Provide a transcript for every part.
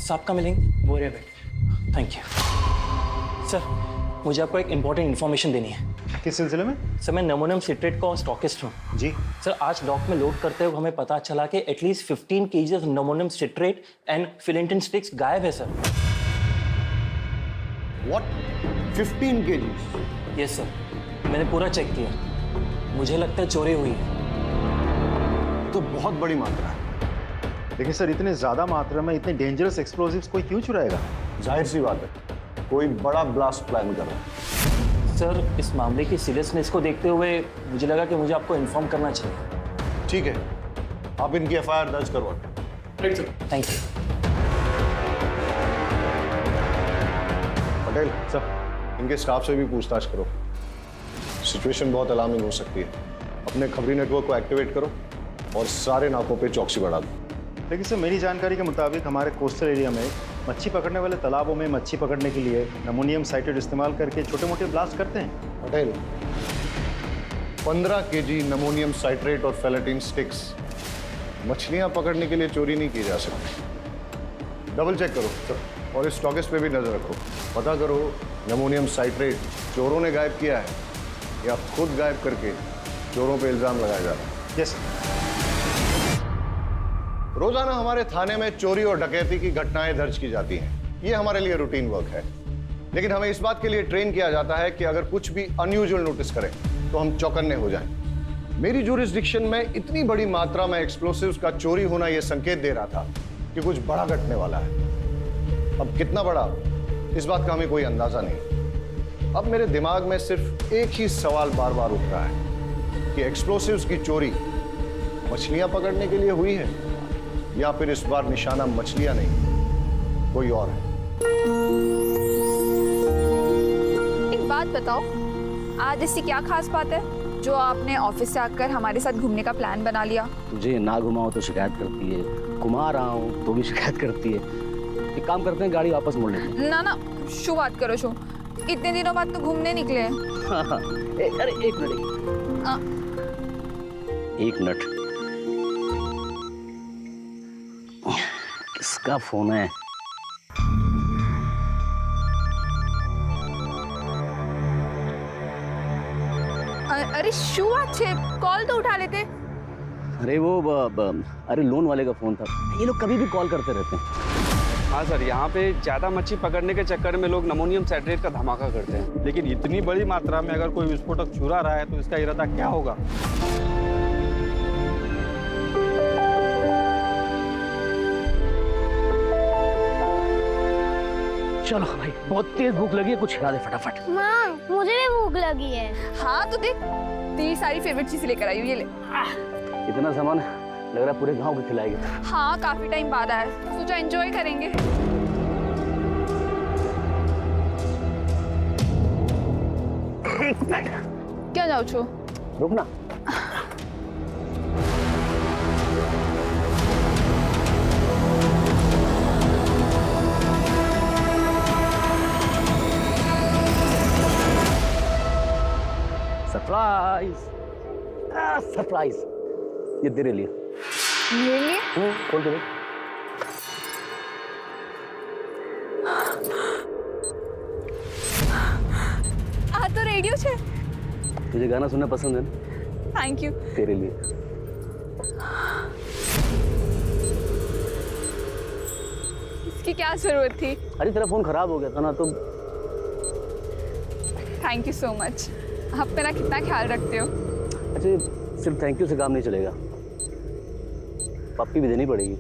साहब का मिलेंगे? वो रहे बैठ। Thank you sir. मुझे आपको एक इम्पोर्टेंट इन्फॉर्मेशन देनी है। किस सिलसिले में? सर मैं अमोनियम सिट्रेट का स्टॉकिस्ट हूँ। जी सर आज डॉक में लोड करते हुए हमें पता चला कि at least 15 kg of ammonium citrate and फिलेंटिन स्टिक्स गायब है sir. What? 15 kg? Yes sir, मैंने पूरा चेक किया। मुझे लगता है चोरी हुई है। तो बहुत बड़ी मात्रा है। लेकिन सर इतने ज्यादा मात्रा में इतने डेंजरस एक्सप्लोजिव्स कोई क्यों चुराएगा? जाहिर सी बात है, कोई बड़ा ब्लास्ट प्लान कर रहा है। सर इस मामले की सीरियसनेस को देखते हुए मुझे लगा कि मुझे आपको इन्फॉर्म करना चाहिए। ठीक है, आप इनकी एफआईआर दर्ज करवा। थैंक यू पटेल, सर इनके स्टाफ से भी पूछताछ करो। सिचुएशन बहुत अलार्मिंग हो सकती है। अपने खबरी नेटवर्क को एक्टिवेट करो और सारे नाकों पे चौकसी बढ़ा दो। लेकिन सर मेरी जानकारी के मुताबिक हमारे कोस्टल एरिया में मच्छी पकड़ने वाले तालाबों में मच्छी पकड़ने के लिए अमोनियम साइट्रेट इस्तेमाल करके छोटे मोटे ब्लास्ट करते हैं। पटेल, 15 kg अमोनियम साइट्रेट और फेलेटिन स्टिक्स मछलियां पकड़ने के लिए चोरी नहीं की जा सकती। डबल चेक करो सर, और इस स्टॉकिस्ट पे भी नजर रखो। पता करो अमोनियम साइट्रेट चोरों ने गायब किया है या खुद गायब करके चोरों पे इल्जाम लगाया जा रहा है। यस। रोजाना हमारे थाने में चोरी और डकैती की घटनाएं दर्ज की जाती हैं। ये हमारे लिए रूटीन वर्क है। लेकिन हमें इस बात के लिए ट्रेन किया जाता है कि अगर कुछ भी अनयूजुअल नोटिस करें तो हम चौकन्ने हो जाएं। मेरी ज्यूरिसडिक्शन में इतनी बड़ी मात्रा में एक्सप्लोसिव्स का चोरी होना यह संकेत दे रहा था कि कुछ बड़ा घटने वाला है। अब कितना बड़ा, इस बात का हमें कोई अंदाजा नहीं। अब मेरे दिमाग में सिर्फ एक ही सवाल बार बार उठ रहा है कि एक्सप्लोसिव्स की चोरी मछलियां पकड़ने के लिए हुई है या फिर इस बार निशाना मछलियां नहीं कोई और है। एक बात बताओ, आज ऐसी क्या खास बात है जो आपने ऑफिस से आकर हमारे साथ घूमने का प्लान बना लिया? तुझे ना घुमाओ तो शिकायत करती है, घुमा रहा हूँ तो भी शिकायत करती है। एक काम करते हैं, गाड़ी वापस मोड़ लेते हैं। ना ना, शू बात करो शू। इतने दिनों बाद तो घूमने निकले हैं। अरे एक मिनट। किसका फोन है? अरे शू अच्छे, कॉल तो उठा लेते। अरे वो अरे लोन वाले का फोन था। ये लोग कभी भी कॉल करते रहते हैं। हाँ सर, यहाँ पे ज़्यादा मच्छी पकड़ने के चक्कर में लोग अमोनियम साइट्रेट का धमाका करते हैं। लेकिन इतनी बड़ी मात्रा में अगर कोई विस्फोटक चुरा रहा है तो इसका इरादा क्या होगा? चलो भाई, बहुत तेज भूख लगी है, कुछ खिला दे फटाफट। माँ, मुझे भी भूख लगी है। हाँ तो देख, तेरी सारी फेवरेट चीजें लेकर आई हूँ, ये ले। इतना सामान लग रहा है पूरे गांव को खिलाएगी। हाँ काफी टाइम बाद आया, सोचा एंजॉय करेंगे। एक मिनट, क्या जाओ छो? रुकना। सरप्राइज, सरप्राइज, ये तेरे लिए। मेरे लिए? खोल के देख। आ तो रेडियो छे। तुझे गाना सुनना पसंद है ना? Thank you. तेरे लिए। इसकी क्या जरूरत थी? अरे तेरा फोन खराब हो गया था ना, तो थैंक यू सो मच। आप मेरा कितना ख्याल रखते हो। अच्छा, सिर्फ थैंक यू से काम नहीं चलेगा, पप्पी भी देनी पड़ेगी।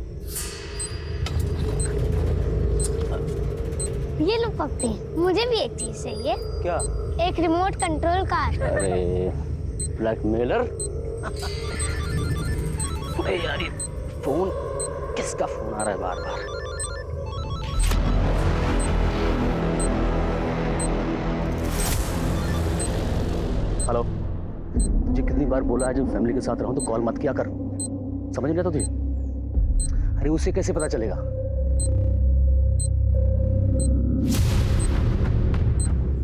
ये लो पप्पी, मुझे भी एक चीज चाहिए। क्या? एक रिमोट कंट्रोल कार। अरे ब्लैकमेलर। अरे यार, ये फोन किसका फोन आ रहा है बार बार? हेलो, तुझे कितनी बार बोला है जब फैमिली के साथ रहूं तो कॉल मत किया कर, समझ नहीं आता तुझे? अरे उसे कैसे पता चलेगा?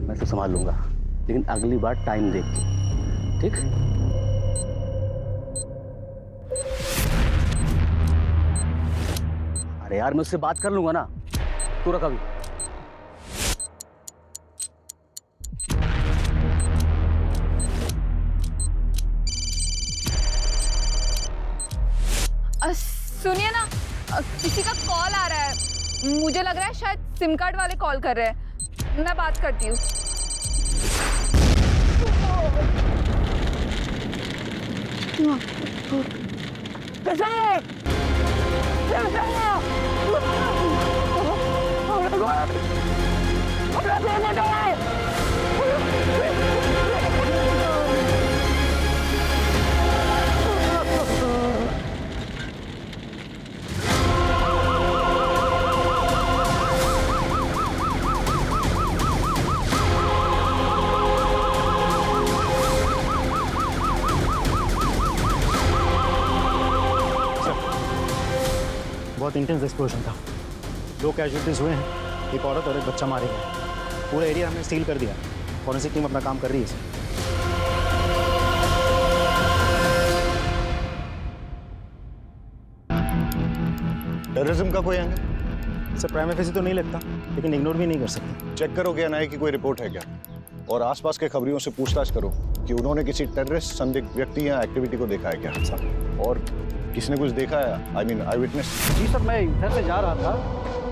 मैं तो संभाल लूंगा, लेकिन अगली बार टाइम देख के, ठीक? अरे यार, मैं उससे बात कर लूंगा ना। तू रखा भी। सुनिए ना, किसी का कॉल आ रहा है, मुझे लग रहा है शायद सिम कार्ड वाले कॉल कर रहे हैं। मैं बात करती हूँ। बहुत इंटेंस एक्सप्लोजन था। 2 कैजुअलिटीज हुए हैं, एक औरत और एक बच्चा मारे गए। पूरा एरिया हमने सील कर दिया। फॉरेंसिक टीम अपना काम कर रही है सर। टेररिज्म का कोई एंगल? सर प्राइम फेसी तो नहीं लगता, लेकिन इग्नोर भी नहीं कर सकते। चेक करो क्या एनआईए की कोई रिपोर्ट है क्या, और आसपास के खबरियों से पूछताछ करो कि उन्होंने किसी टेररिस्ट संदिग्ध व्यक्ति या एक्टिविटी को देखा है क्या, और किसने कुछ देखा है, आई मीन आई विटनेस। जी सर, मैं इधर से जा रहा था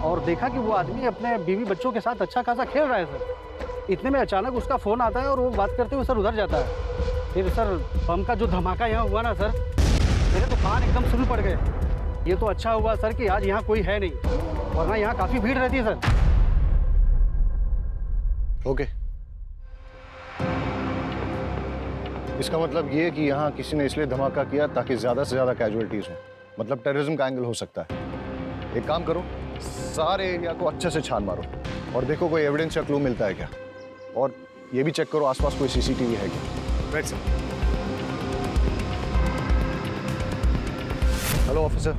और देखा कि वो आदमी अपने बीवी बच्चों के साथ अच्छा खासा खेल रहा है सर। इतने में अचानक उसका फ़ोन आता है और वो बात करते हुए सर उधर जाता है। फिर सर बम का जो धमाका यहाँ हुआ ना सर, मेरे तो कान एकदम सुन पड़ गए। ये तो अच्छा हुआ सर कि आज यहाँ कोई है नहीं, वरना यहाँ काफ़ी भीड़ रहती है सर। ओके, इसका मतलब ये है कि यहाँ किसी ने इसलिए धमाका किया ताकि ज्यादा से ज्यादा कैजुअलिटीज हो, मतलब टेररिज्म का एंगल हो सकता है। एक काम करो, सारे एरिया को अच्छे से छान मारो और देखो कोई एविडेंस या क्लू मिलता है क्या, और ये भी चेक करो आसपास कोई सीसीटीवी है क्या। Right sir. हेलो ऑफिसर,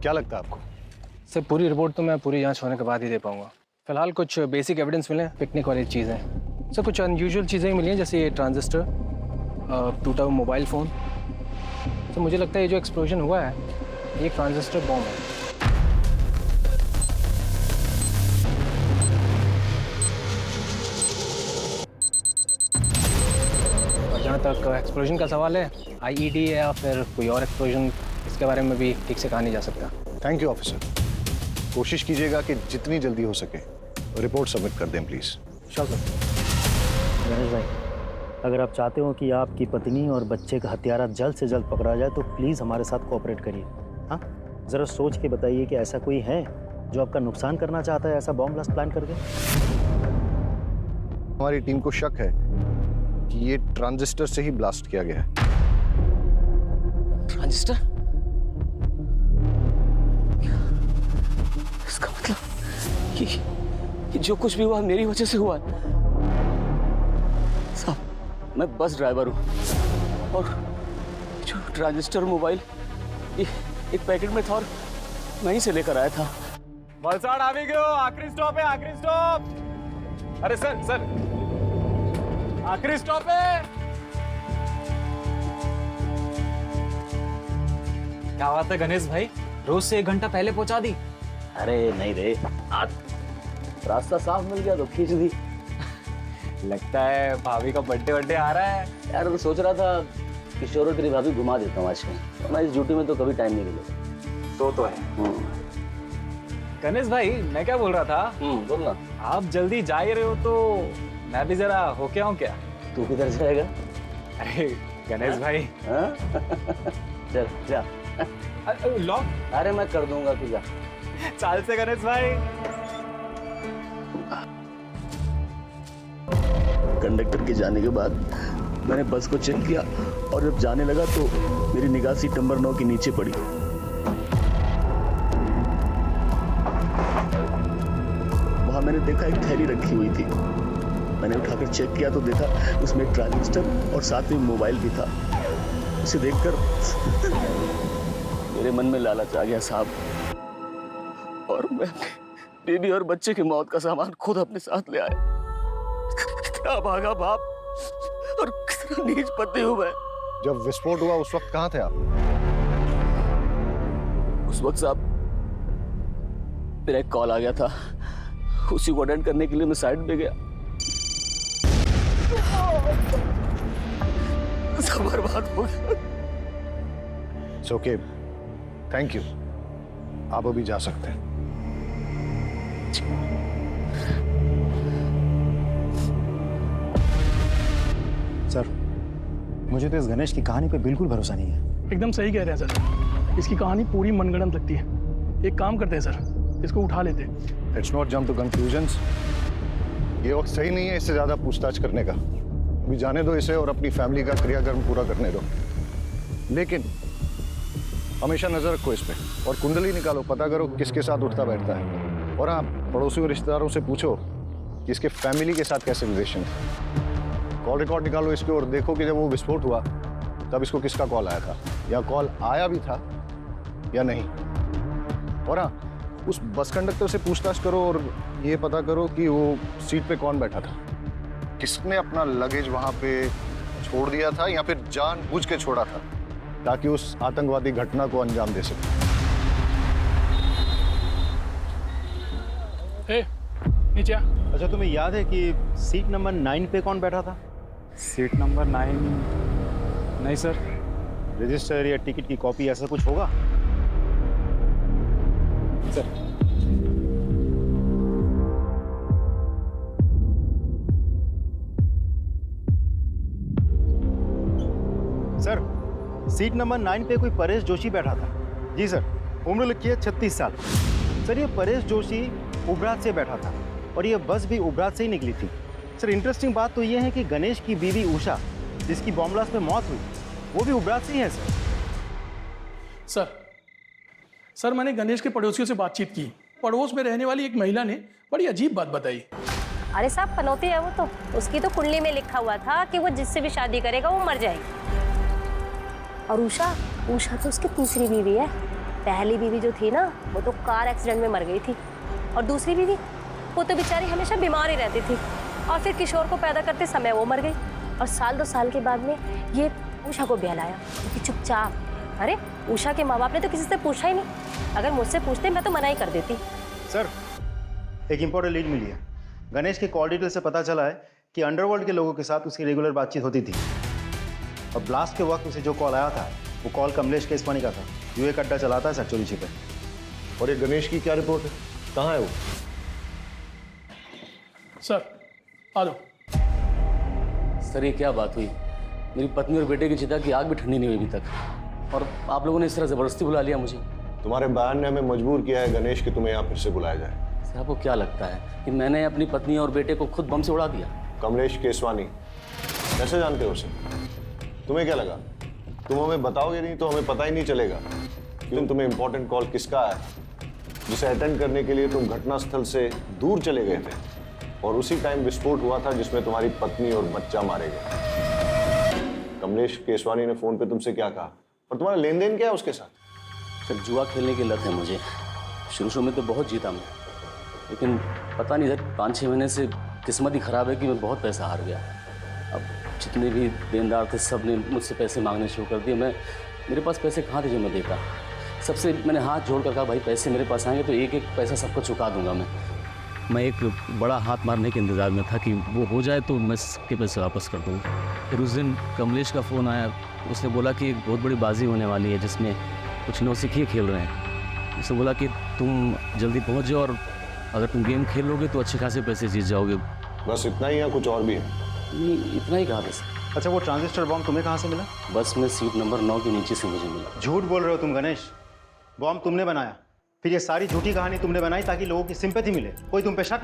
क्या लगता है आपको? सर पूरी रिपोर्ट तो मैं पूरी जांच होने के बाद ही दे पाऊंगा। फिलहाल कुछ बेसिक एविडेंस मिले, पिकनिक वाली चीज़ें। सर कुछ अनयूजुअल चीज़ें मिली हैं, जैसे ये ट्रांजिस्टर, टूटा हुआ मोबाइल फ़ोन। तो मुझे लगता है ये जो एक्सप्लोजन हुआ है ये एक ट्रांजिस्टर बॉम्ब है। और जहाँ तक एक्सप्लोजन का सवाल है, आईईडी है या फिर कोई और एक्सप्लोजन, इसके बारे में भी ठीक से कहा नहीं जा सकता। थैंक यू ऑफिसर, कोशिश कीजिएगा कि जितनी जल्दी हो सके रिपोर्ट सबमिट कर दें प्लीज़। Sure sir. गणेश भाई, अगर आप चाहते हो कि आपकी पत्नी और बच्चे का हत्यारा जल्द से जल्द पकड़ा जाए तो प्लीज़ हमारे साथ कोऑपरेट करिए। हाँ, ज़रा सोच के बताइए कि ऐसा कोई है जो आपका नुकसान करना चाहता है, ऐसा बॉम्ब ब्लास्ट प्लान करके। हमारी टीम को शक है कि ये ट्रांजिस्टर से ही ब्लास्ट किया गया है। ट्रांजिस्टर? इसका मतलब कि जो कुछ भी हुआ मेरी वजह से हुआ है। साहब, मैं बस ड्राइवर हूँ और जो ट्रांजिस्टर मोबाइल ये एक पैकेट में था और वहीं से लेकर आया था। वलसाड़ आ भी गए हो, आखिरी स्टॉप है, आखिरी स्टॉप। अरे सर सर, आखिरी स्टॉप है। क्या बात है गणेश भाई, रोज से 1 घंटा पहले पहुंचा दी। अरे नहीं रे, आज रास्ता साफ मिल गया तो खींच दी। लगता है भाभी का बर्थडे आ रहा है। यार मैं सोच रहा था किशोर तेरी भाभी घुमा देता हूँ आज कहीं, मैं इस ड्यूटी में तो कभी टाइम नहीं मिलेगा। तो है गणेश भाई, मैं क्या बोल रहा था, बोल ना। आप जल्दी जा ही रहे हो तो मैं भी जरा होके आऊं क्या? तू किधर जाएगा? अरे गणेश भाई, चल जा। लॉक। अरे मैं कर दूंगा, तू जा। चाल से गणेश भाई। कंडक्टर के जाने के बाद मैंने बस को चेक किया और जब जाने लगा तो मेरी निगाह सीट नंबर 9 के नीचे पड़ी। वहां मैंने देखा एक थैली रखी हुई थी। मैंने उठाकर चेक किया तो देखा उसमें एक ट्रांजिस्टर और साथ में मोबाइल भी था। उसे देखकर मेरे मन में लालच आ गया साहब, और मैं बीबी और बच्चे की मौत का सामान खुद अपने साथ ले आया। कितना भागा बाप और कितना नीच पति हूं मैं। जब विस्फोट हुआ उस वक्त कहाँ थे आप? उस वक्त साहब मेरा एक कॉल आ गया था उसी को अटेंड करने के लिए मैं साइड पे गया, सब बर्बाद हो गया। It's okay, thank you. आप अभी जा सकते हैं। सर, मुझे तो इस गणेश की कहानी पे बिल्कुल भरोसा नहीं है। एकदम सही कह रहे हैं सर, इसकी कहानी पूरी मनगढ़ंत लगती है। एक काम करते हैं सर, इसको उठा लेते हैं। Let's not jump to conclusions. ये वक्त सही नहीं है इससे ज्यादा पूछताछ करने का। अभी जाने दो इसे और अपनी फैमिली का क्रियाकर्म पूरा करने दो। लेकिन हमेशा नजर रखो इस पे और कुंडली निकालो, पता करो किसके साथ उठता बैठता है। और हाँ, पड़ोसियों और रिश्तेदारों से पूछो कि इसके फैमिली के साथ कैसे रिलेशन है। कॉल रिकॉर्ड निकालो इसके और देखो कि जब वो विस्फोट हुआ तब इसको किसका कॉल आया था, या कॉल आया भी था या नहीं। और हाँ, उस बस कंडक्टर से पूछताछ करो और ये पता करो कि वो सीट पे कौन बैठा था, किसने अपना लगेज वहां पे छोड़ दिया था या फिर जानबूझ के छोड़ा था ताकि उस आतंकवादी घटना को अंजाम दे सके। नीचे आ। अच्छा, तुम्हें याद है कि सीट नंबर 9 पे कौन बैठा था? Seat number 9? नहीं सर। रजिस्टर या टिकट की कॉपी ऐसा कुछ होगा सर? सर, सीट नंबर 9 पे कोई परेश जोशी बैठा था। जी सर, उम्र लिखी है 36 साल। सर, ये परेश जोशी उबरात से बैठा था और ये बस भी उबरात से ही निकली थी। सर, इंटरेस्टिंग बात तो ये है कि गणेश की बीवी उषा, जिसकी बॉम्ब ब्लास्ट में मौत हुई, वो भी उबरात से ही है सर। सर, मैंने गणेश के पड़ोसियों से बातचीत की। पड़ोस में रहने वाली एक महिला ने बड़ी अजीब बात बताई। अरे साहब, पनौती है वो तो, उसकी तो कुंडली में लिखा हुआ था कि वो जिससे भी शादी करेगा वो मर जाएगी। और उषा तो उसकी तीसरी बीवी है। पहली बीवी जो थी ना, वो तो कार एक्सीडेंट में मर गई थी। और दूसरी बीवी, वो तो बेचारी हमेशा बीमार ही रहती थी और फिर किशोर को पैदा करते समय वो मर गई। और 1-2 साल के बाद में ये उषा को बहलाया, क्योंकि चुपचाप। अरे उषा के माँ बाप ने तो किसी से पूछा ही नहीं। अगर मुझसे पूछते मैं तो मना ही कर देती। सर, एक इंपॉर्टेंट लीड मिली है। गणेश के कॉल डिटेल से पता चला है कि अंडरवर्ल्ड के लोगों के साथ उसकी रेगुलर बातचीत होती थी और ब्लास्ट के वक्त उसे जो कॉल आया था वो कॉल कमलेश केसवानी का था, जो एक अड्डा चलाता है सर छिपे। और ये गणेश की क्या रिपोर्ट है, कहाँ है वो? सर, आ जाओ। सर, ये क्या बात हुई? मेरी पत्नी और बेटे की चिता की आग भी ठंडी नहीं हुई अभी तक, और आप लोगों ने इस तरह जबरदस्ती बुला लिया मुझे। तुम्हारे बयान ने हमें मजबूर किया है गणेश कि तुम्हें यहाँ फिर से बुलाया जाए। सर, आपको क्या लगता है कि मैंने अपनी पत्नी और बेटे को खुद बम से उड़ा दिया? कमलेश केसवानी, कैसे जानते हो उसे? तुम्हें क्या लगा तुम हमें बताओगे नहीं तो हमें पता ही नहीं चलेगा कि तुम्हें इंपॉर्टेंट कॉल किसका है, जिसे अटेंड करने के लिए तुम घटनास्थल से दूर चले गए थे और उसी टाइम विस्फोट हुआ था जिसमें तुम्हारी पत्नी और बच्चा मारे गए। कमलेश केसवानी ने फोन पे तुमसे क्या कहा और तुम्हारा लेन देन क्या है उसके साथ? सर, जुआ खेलने की लत है मुझे। शुरू में तो बहुत जीता मैं, लेकिन पता नहीं इधर 5-6 महीने से किस्मत ही खराब है कि मैं बहुत पैसा हार गया। अब जितने भी देनदार थे सब ने मुझसे पैसे मांगने शुरू कर दिए। मेरे पास पैसे कहाँ थे जो मैं देता? सबसे मैंने हाथ जोड़ कर कहा, भाई पैसे मेरे पास आएंगे तो एक एक पैसा सबको चुका दूंगा मैं एक बड़ा हाथ मारने के इंतज़ार में था कि वो हो जाए तो मैं सबके पैसे वापस कर दूँ। फिर उस दिन कमलेश का फ़ोन आया, उसने बोला कि एक बहुत बड़ी बाजी होने वाली है जिसमें कुछ नौसिखिए खेल रहे हैं। उसने बोला कि तुम जल्दी पहुँच जाओ और अगर तुम गेम खेल लोगे तो अच्छे खासे पैसे जीत जाओगे। बस इतना ही या कुछ और भी है? नहीं, इतना ही कहा था सर। अच्छा, वो ट्रांजिस्टर बॉम्ब तुम्हें कहाँ से मिला? बस में सीट नंबर 9 के नीचे से मुझे मिला। झूठ बोल रहे हो तुम गणेश। बॉम्ब तुमने बनाया, फिर ये सारी झूठी कहानी तुमने बनाई ताकि लोगों की सिंपैथी मिले, कोई तुम पे शक।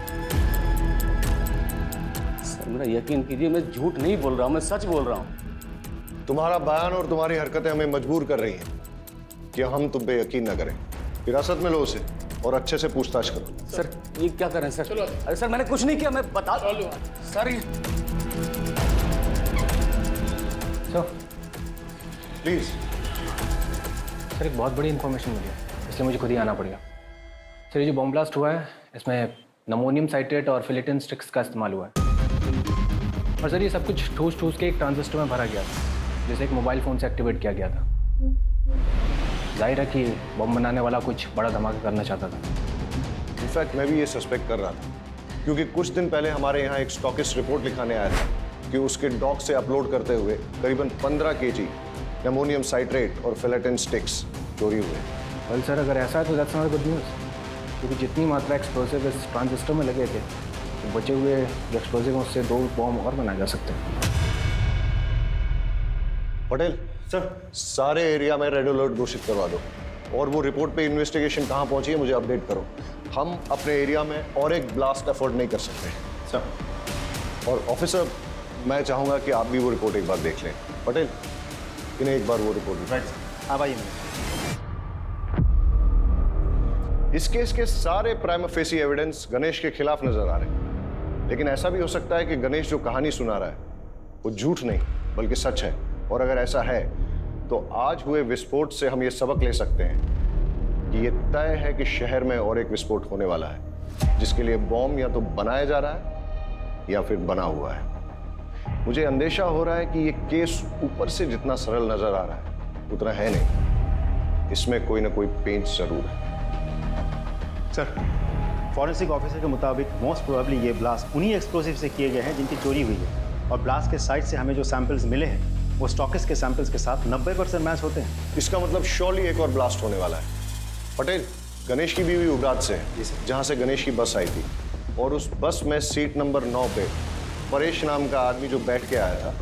सर, मेरा यकीन कीजिए, मैं झूठ नहीं बोल रहा हूँ, मैं सच बोल रहा हूँ। तुम्हारा बयान और तुम्हारी हरकतें हमें मजबूर कर रही हैं कि हम तुम पे यकीन न करें। हिरासत में लो उसे और अच्छे से पूछताछ करो। सर, ये क्या कर रहे हैं सर? अरे सर, मैंने कुछ नहीं किया, मैं बता सर। प्लीज सर, एक बहुत बड़ी इन्फॉर्मेशन मिली है, इसलिए मुझे खुद ही आना पड़ेगा। सर, ये जो बॉम्ब ब्लास्ट हुआ है इसमें नमोनियम साइट्रेट और फिलेटिन स्टिक्स का इस्तेमाल हुआ है। और सर, ये सब कुछ ठूस के एक ट्रांजिस्टर में भरा गया था, जिसे एक मोबाइल फ़ोन से एक्टिवेट किया गया था। जाहिर है कि बॉम्ब बनाने वाला कुछ बड़ा धमाका करना चाहता था। इनफैक्ट मैं भी ये सस्पेक्ट कर रहा था, क्योंकि कुछ दिन पहले हमारे यहाँ एक स्टॉकिस्ट रिपोर्ट लिखाने आया था कि उसके डॉग से अपलोड करते हुए करीबन 15 kg अमोनियम साइट्रेट और फिलेटिन स्टिक्स चोरी हुए। वेल सर, अगर ऐसा है तो दैट्स नॉट गुड न्यूज़, क्योंकि जितनी मात्रा एक्सप्लोसिव इस ट्रांजिस्टर में लगे थे, तो बचे हुए एक्सप्लोसिव उससे 2 बॉम्ब और बनाए जा सकते हैं। पटेल सर, सारे एरिया में रेड अलर्ट घोषित करवा दो और वो रिपोर्ट पे इन्वेस्टिगेशन कहाँ पहुंची है मुझे अपडेट करो। हम अपने एरिया में और एक ब्लास्ट अफोर्ड नहीं कर सकते सर। और ऑफिसर, मैं चाहूंगा कि आप भी वो रिपोर्ट एक बार देख लें। पटेल, इन्हें एक बार वो रिपोर्ट। राइट सर, आप आइए। इस केस के सारे प्राइमा फेसी एविडेंस गणेश के खिलाफ नजर आ रहे हैं, लेकिन ऐसा भी हो सकता है कि गणेश जो कहानी सुना रहा है वो झूठ नहीं बल्कि सच है। और अगर ऐसा है तो आज हुए विस्फोट से हम ये सबक ले सकते हैं कि ये तय है कि शहर में और एक विस्फोट होने वाला है, जिसके लिए बॉम्ब या तो बनाया जा रहा है या फिर बना हुआ है। मुझे अंदेशा हो रहा है कि ये केस ऊपर से जितना सरल नजर आ रहा है उतना है नहीं, इसमें कोई ना कोई पेंच जरूर है। सर, फॉरेंसिक ऑफिसर के मुताबिक मोस्ट प्रोबेबली ये ब्लास्ट उन्हीं एक्सप्लोसिव से किए गए हैं जिनकी चोरी हुई है, और ब्लास्ट के साइट से हमें जो सैंपल्स मिले हैं वो स्टॉकिस्ट के सैंपल्स के साथ 90% मैच होते हैं। इसका मतलब श्योरली एक और ब्लास्ट होने वाला है। पटेल, गणेश की बीवी उबरात से है, जहां से गणेश की बस आई थी, और उस बस में सीट नंबर 9 पे परेश नाम का आदमी जो बैठ के आया था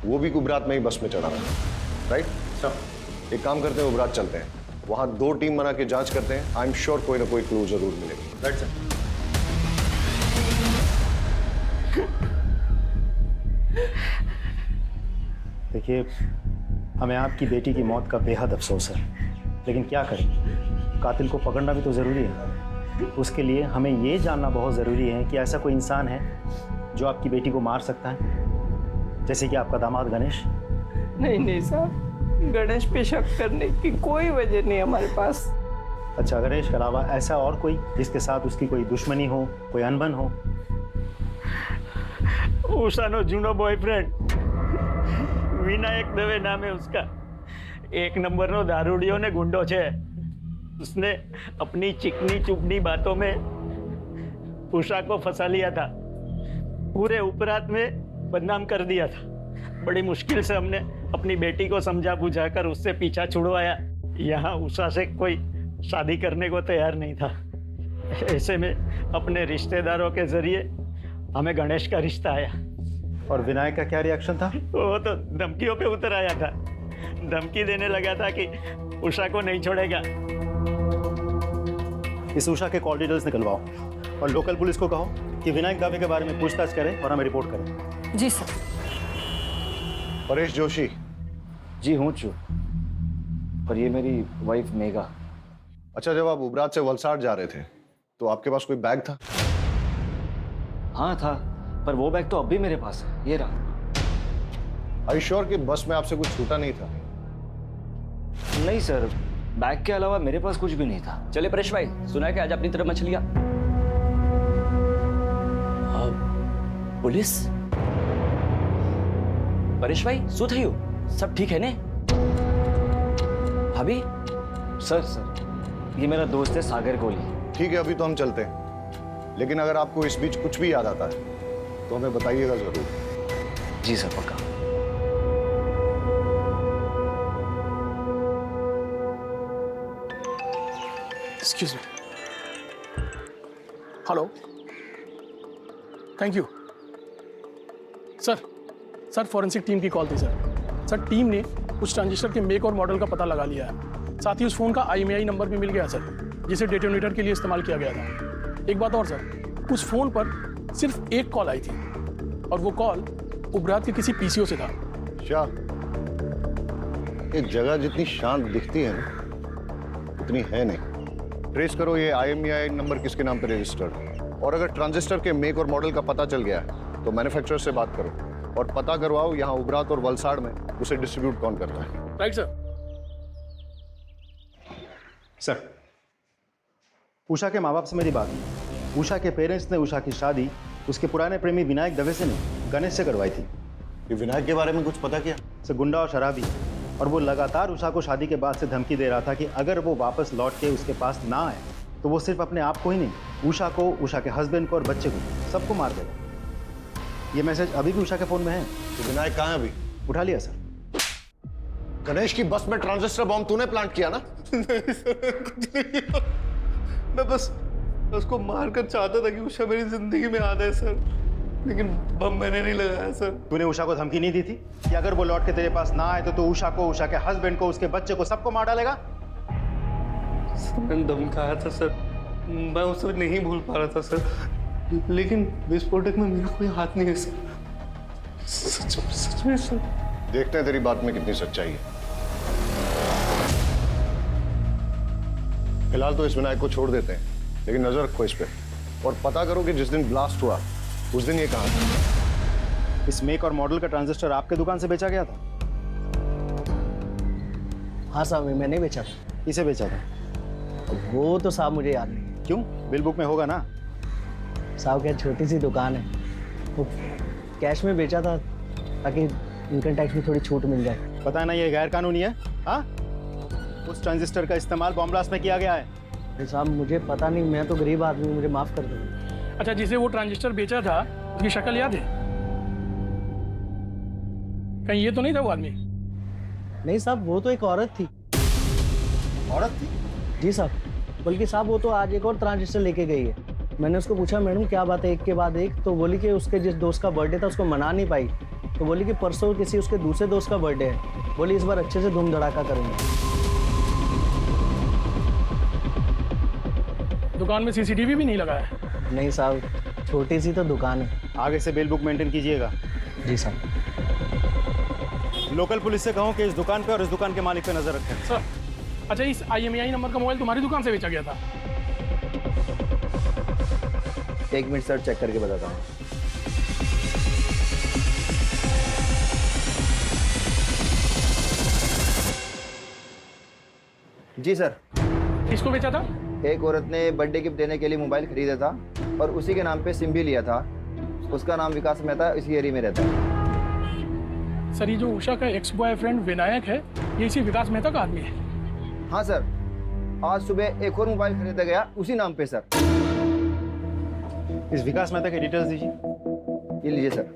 वो भी उबरात में ही बस में चढ़ा था, राइट सर? एक काम करते हैं, उबरात चलते हैं, वहां 2 टीम बना के जांच करते हैं। आई एम श्योर कोई ना कोई क्लू जरूर मिलेगी। Right sir. देखिए, हमें आपकी बेटी की मौत का बेहद अफसोस है, लेकिन क्या करें, कातिल को पकड़ना भी तो ज़रूरी है। उसके लिए हमें ये जानना बहुत ज़रूरी है कि ऐसा कोई इंसान है जो आपकी बेटी को मार सकता है, जैसे कि आपका दामाद गणेश। नहीं साहब, गणेश पे शक करने की कोई वजह नहीं हमारे पास। अच्छा, गणेश के अलावा ऐसा और कोई जिसके साथ उसकी कोई दुश्मनी हो, कोई अनबन हो? उषानो जूनो बॉयफ्रेंड विनायक दवे नाम है उसका, 1 नंबरનો दारूडियो ने गुंडो छे। उसने अपनी चिकनी चुपनी बातों में उषा को फंसा लिया था, पूरे उपरात में बदनाम कर दिया था। बड़ी मुश्किल से हमने अपनी बेटी को समझा बुझाकर उससे पीछा छुड़वाया। यहाँ उषा से कोई शादी करने को तैयार नहीं था। ऐसे में अपने रिश्तेदारों के जरिए हमें गणेश का रिश्ता आया। और विनायक का क्या रिएक्शन था? वो तो धमकियों पे उतर आया था, धमकी देने लगा था कि उषा को नहीं छोड़ेगा। इस उषा के कॉल डिटेल्स निकलवाओ और लोकल पुलिस को कहो कि विनायक दावे के बारे में पूछताछ करें और हमें रिपोर्ट करें। जी सर। परेश जोशी। जी हूँ चू, पर ये मेरी वाइफ मेघा। अच्छा, जब आप उबरात से वलसाड जा रहे थे तो आपके पास कोई बैग था? हाँ था, पर वो बैग तो अब भी मेरे पास है, ये रहा। आई श्योर कि बस में आपसे कुछ छूटा नहीं था? नहीं सर, बैग के अलावा मेरे पास कुछ भी नहीं था। चले परेश भाई, सुना है कि आज अपनी तरफ मछलियां। पुलिस? परेश भाई શું થયું? सब ठीक है ने? भाभी? सर ये मेरा दोस्त है सागर कोहली। ठीक है, अभी तो हम चलते हैं, लेकिन अगर आपको इस बीच कुछ भी याद आता है तो हमें बताइएगा जरूर। जी सर, पक्का। Excuse me. Hello, thank you sir, forensic team की कॉल थी सर। टीम ने उस ट्रांजिस्टर के मेक और मॉडल का पता लगा लिया है, साथ ही उस फोन का IMEI नंबर भी मिल गया सर, जिसे डेटोनेटर के लिए इस्तेमाल किया गया था। एक बात और सर, उस फोन पर सिर्फ एक कॉल आई थी और वो कॉल उबरात के किसी PCO से था। क्या एक जगह जितनी शांत दिखती है ना, उतनी है नहीं। ट्रेस करो ये IMEI नंबर किसके नाम पर रजिस्टर्ड है, और अगर ट्रांजिस्टर के मेक और मॉडल का पता चल गया है तो मैन्युफैक्चरर से बात करो और पता करवाओ यहाँ उबरात और वलसाड़ में उसे डिस्ट्रीब्यूट कौन करता है। Right sir. सर, उषा के माँ बाप से मेरी बात हुई। उषा के पेरेंट्स ने उषा की शादी उसके पुराने प्रेमी विनायक दवे से नहीं, गणेश से करवाई थी। ये विनायक के बारे में कुछ पता किया? सर, गुंडा और शराबी, और वो लगातार उषा को शादी के बाद से धमकी दे रहा था कि अगर वो वापस लौट के उसके पास ना आए तो वो सिर्फ अपने आप को ही नहीं, उषा को, उषा के हस्बैंड को और बच्चे को, सबको मार देगा। ये मैसेज अभी भी उषा के फ़ोन में है। तो विनायक कहाँ है अभी? उठा लिया सर। गणेश की बस में ट्रांजिस्टर बॉम्ब तूने प्लांट किया ना? नहीं सर, कुछ नहीं किया। मैं बस उसको मारकर चाहता था कि उषा मेरी जिंदगी में आ जाए सर, लेकिन बम मैंने नहीं लगाया सर। तूने उषा को धमकी नहीं दी थी कि अगर वो लौट के तेरे पास ना आए तो तू उषा को, उषा के हस्बैंड को, उसके बच्चे को, सबको मार डालेगा? सर मैंने धमकाया था सर, मैं उसे नहीं भूल पा रहा था सर, लेकिन विस्फोटक में मेरा कोई हाथ नहीं है सर। सच में सर। देखते हैं तेरी बात में कितनी सच्चाई है। फिलहाल तो इस विनायक को छोड़ देते हैं, लेकिन नजर रखो इस पे और पता करो कि जिस दिन ब्लास्ट हुआ उस दिन ये कहाँ था। इस मेक और मॉडल का ट्रांजिस्टर आपके दुकान से बेचा गया था? हाँ साहब, मैंने बेचा था। किसे बेचा था? वो तो साहब मुझे याद नहीं। क्यों? बिल बुक में होगा ना। साहब क्या छोटी सी दुकान है, वो कैश में बेचा था ताकि इनकम टैक्स में थोड़ी छूट मिल जाए। पता है ना ये गैर कानूनी है। हाँ, उस ट्रांजिस्टर का इस्तेमाल बॉम्ब ब्लास्ट में किया गया है। साहब मुझे पता नहीं, मैं तो गरीब आदमी हूँ, मुझे माफ कर दो। अच्छा, जिसे वो ट्रांजिस्टर बेचा था उसकी शक्ल याद है? कहीं ये तो नहीं था वो आदमी? नहीं साहब, वो तो एक औरत थी। औरत थी? जी साहब, बल्कि साहब वो तो आज एक और ट्रांजिस्टर लेके गई है। मैंने उसको पूछा मैडम क्या बात है एक के बाद एक, तो बोली कि उसके जिस दोस्त का बर्थडे था उसको मना नहीं पाई, तो बोली कि परसों किसी उसके दूसरे दोस्त का बर्थडे है, बोली इस बार अच्छे से धूम धड़ाका करूँगी। दुकान में सीसीटीवी भी नहीं लगा है? नहीं साहब, छोटी सी तो दुकान है। आगे से बिल बुक मेंटेन कीजिएगा। जी साहब। लोकल पुलिस से कहो कि इस दुकान पे और इस दुकान के मालिक पे नजर रखें। सर, अच्छा इस IMEI नंबर का मोबाइल तुम्हारी दुकान से बेचा गया था? एक मिनट सर, चेक करके बताता हूँ। जी सर। किसको बेचा था? एक औरत ने बर्थडे गिफ्ट देने के लिए मोबाइल खरीदा था और उसी के नाम पे सिम भी लिया था। उसका नाम विकास मेहता, इसी एरिया में रहता है। सर ये जो उषा का एक्स बॉयफ्रेंड विनायक है, ये इसी विकास मेहता का आदमी है? हाँ सर, आज सुबह एक और मोबाइल खरीदा गया उसी नाम पे सर। इस विकास मेहता के डिटेल्स दीजिए। ये लीजिए सर।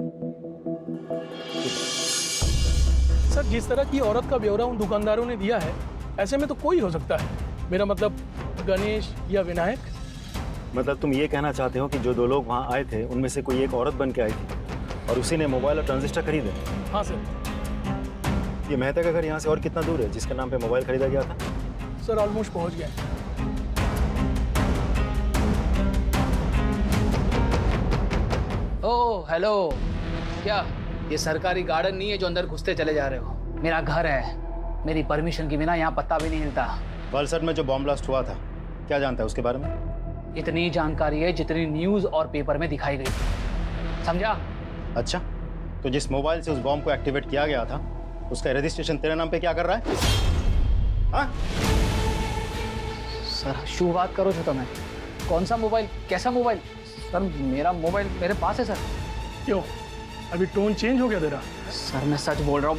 सर जिस तरह की औरत का ब्यौरा उन दुकानदारों ने दिया है, ऐसे में तो कोई हो सकता है। मेरा मतलब गणेश या विनायक। मतलब तुम ये कहना चाहते हो कि जो दो लोग वहाँ आए थे उनमें से कोई एक औरत बन के आई थी और उसी ने मोबाइल और ट्रांजिस्टर खरीदे? हाँ सर। ये मेहता का घर यहाँ से और कितना दूर है जिसके नाम पे मोबाइल खरीदा गया था? सर ऑलमोस्ट पहुँच गया। ओह हेलो, क्या ये सरकारी गार्डन नहीं है जो अंदर घुसते चले जा रहे हो? मेरा घर है, मेरी परमिशन के बिना यहाँ पत्ता भी नहीं हिलता। वलसड में जो बॉम्ब ब्लास्ट हुआ था, क्या जानता है उसके बारे में? इतनी जानकारी है जितनी न्यूज और पेपर में दिखाई गई, समझा? अच्छा, तो जिस मोबाइल से उस बॉम्ब को एक्टिवेट किया गया था उसका रजिस्ट्रेशन तेरे नाम पे क्या कर रहा है? हाँ? सर शुरुआत करो जो तुम्हें। कौन सा मोबाइल, कैसा मोबाइल? सर मेरा मोबाइल मेरे पास है सर। क्यों, अभी टोन चेंज हो गया तेरा? सर मैं सच बोल रहा हूँ,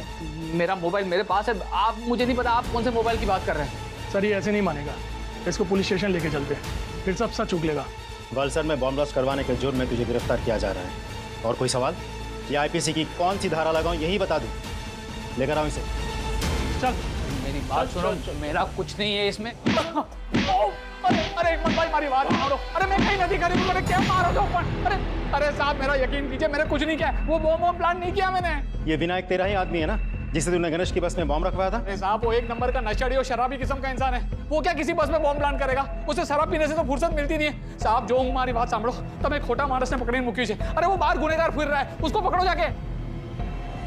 मेरा मोबाइल मेरे पास है। आप, मुझे नहीं पता आप कौन से मोबाइल की बात कर रहे हैं। सर ये ऐसे नहीं मानेगा, इसको पुलिस स्टेशन लेके चलते हैं, फिर सब सच उगलेगा। वलसड में बॉम्ब ब्लास्ट करवाने के जुर्म में तुझे गिरफ्तार किया जा रहा है। और कोई सवाल? ये IPC की कौन सी धारा लगाऊं यही बता दूं। लेकर आओ इसे। चल मेरी बात सुनो, मेरा कुछ नहीं है इसमें। अरे मत भाई मारी बात मारो। अरे मैं कहीं नहीं करी, मैंने क्या मारो जो? अरे साहब मेरा यकीन कीजिए, मैंने कुछ नहीं किया, वो बॉम्ब प्लान नहीं किया मैंने। ये विनायक तेरा ही आदमी है ना जिसे तूने गणेश की बस में बॉम्ब रखवाया था? अरे साहब वो एक नंबर का नशेड़ी और शराबी किस्म का इंसान है, वो क्या किसी बस में बॉम्ब प्लान करेगा? उसे शराब पीने से तो फुर्सत मिलती नहीं है। साहब जो हमारी बात सांभो, तब खोटा मानस ने पकड़ी मुकी है। अरे वो बाहर गुनेगार फिर रहा है, उसको पकड़ो जाके।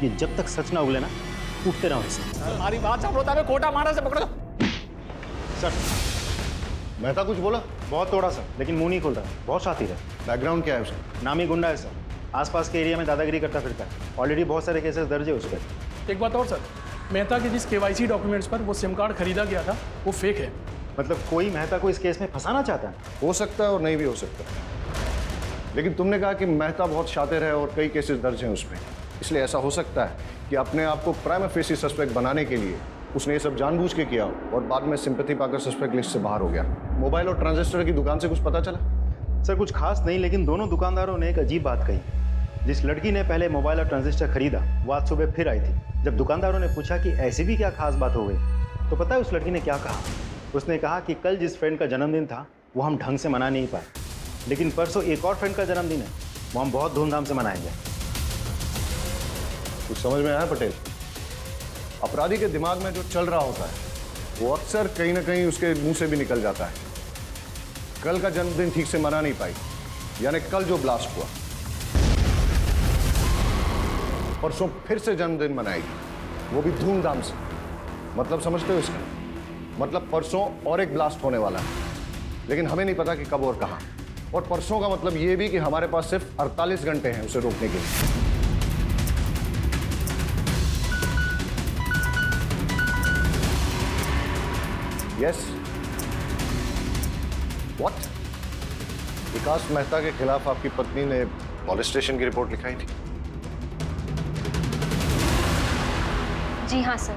ये जब तक सच ना उगले ना, उठते रहो इसे। हमारी बात सांभो, तब खोटा मानस से पकड़ो। सर मेहता कुछ बोला? बहुत तोड़ा सर, लेकिन मुंह नहीं खुल रहा। बहुत शातिर है। बैकग्राउंड क्या है उसका? नामी गुंडा है सर, आसपास के एरिया में दादागिरी करता फिरता है। ऑलरेडी बहुत सारे केसेस दर्ज है उस पर। एक बात और सर, मेहता के जिस KYC डॉक्यूमेंट्स पर वो सिम कार्ड खरीदा गया था वो फेक है। मतलब कोई मेहता को इस केस में फंसाना चाहता है? हो सकता है और नहीं भी हो सकता, लेकिन तुमने कहा कि मेहता बहुत शातिर है और कई केसेस दर्ज हैं उस पर, इसलिए ऐसा हो सकता है कि अपने आप को प्राइमा फेसी सस्पेक्ट बनाने के लिए उसने ये सब जानबूझ के किया और बाद में सिंपैथी पाकर सस्पेक्ट लिस्ट से बाहर हो गया। मोबाइल और ट्रांजिस्टर की दुकान से कुछ पता चला? सर कुछ खास नहीं, लेकिन दोनों दुकानदारों ने एक अजीब बात कही। जिस लड़की ने पहले मोबाइल और ट्रांजिस्टर खरीदा वो आज सुबह फिर आई थी। जब दुकानदारों ने पूछा कि ऐसी भी क्या खास बात हो गई, तो पता है उस लड़की ने क्या कहा? उसने कहा कि कल जिस फ्रेंड का जन्मदिन था वो हम ढंग से मना नहीं पाए, लेकिन परसों एक और फ्रेंड का जन्मदिन है, वो हम बहुत धूमधाम से मनाएंगे। कुछ समझ में आया पटेल? अपराधी के दिमाग में जो चल रहा होता है वो अक्सर कहीं ना कहीं उसके मुंह से भी निकल जाता है। कल का जन्मदिन ठीक से मना नहीं पाई, यानी कल जो ब्लास्ट हुआ, परसों फिर से जन्मदिन मनाएगी, वो भी धूमधाम से। मतलब समझते हो इसका? मतलब परसों और एक ब्लास्ट होने वाला है, लेकिन हमें नहीं पता कि कब और कहां। और परसों का मतलब ये भी कि हमारे पास सिर्फ 48 घंटे हैं उसे रोकने के लिए। Yes, what? विकास मेहता के खिलाफ आपकी पत्नी ने पुलिस स्टेशन की रिपोर्ट लिखाई थी? जी हाँ सर।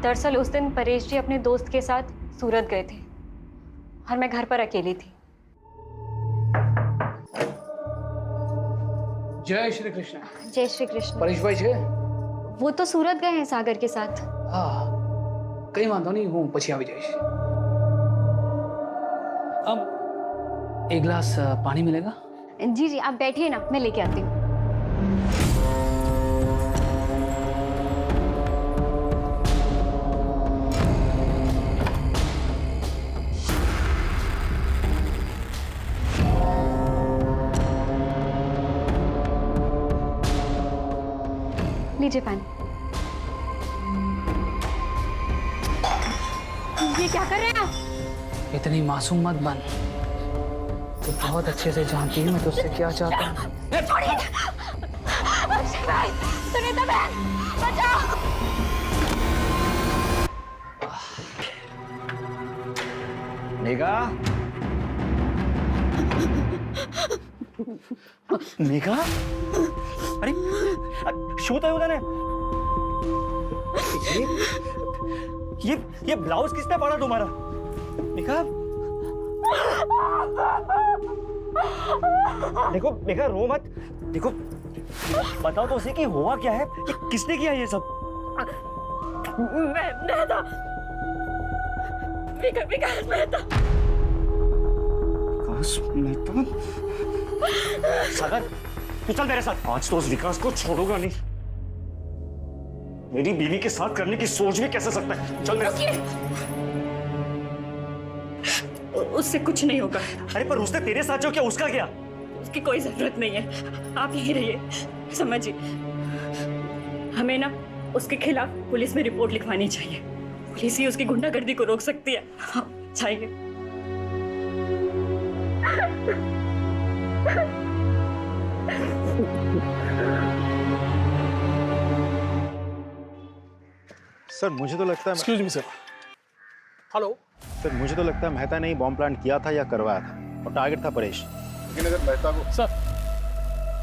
दरअसल उस दिन परेश जी अपने दोस्त के साथ सूरत गए थे और मैं घर पर अकेली थी। जय श्री कृष्ण। जय श्री कृष्ण। परेश भाई છે? वो तो सूरत गए हैं सागर के साथ। हाँ, कई वांधो नहीं, हूँ પછી આવી જઈશ। अब एक गिलास पानी मिलेगा? जी जी आप बैठिए ना, मैं लेके आती हूँ। लीजिए पानी। ये क्या कर रहे हैं आप? इतनी मासूम मत बन। तो बहुत अच्छे से जानती है मैं तुझसे क्या चाहता हूँ। छोड़िए। सुनीता बहन, बचाओ। मेघा, मेघा, अरे શું થયું તને? ये ब्लाउज किसने फाड़ा तुम्हारा? मेघा, देखो मेघा रो मत। देखो बताओ तो उसे कि हुआ क्या है, कि किसने किया ये सब? मेहता, विकास मेहता। विकास मेहता? सागर तू चल मेरे साथ। आज तो उस विकास को छोड़ूंगा नहीं। मेरी बीवी के साथ करने की सोच भी कैसे सकता है? चल मेरे साथ। उससे कुछ नहीं होगा। अरे पर उसने तेरे साथ जो किया उसका क्या? उसकी कोई जरूरत नहीं है, आप यहीं रहिए। समझिए, हमें ना उसके खिलाफ पुलिस में रिपोर्ट लिखवानी चाहिए। पुलिस ही उसकी गुंडागर्दी को रोक सकती है। हाँ, चाहिए। सर मुझे तो लगता है, excuse me sir. Hello sir, मुझे तो लगता है मेहता ने बॉम्ब प्लांट किया था या करवाया था, और टारगेट था परेश। लेकिन अगर मेहता को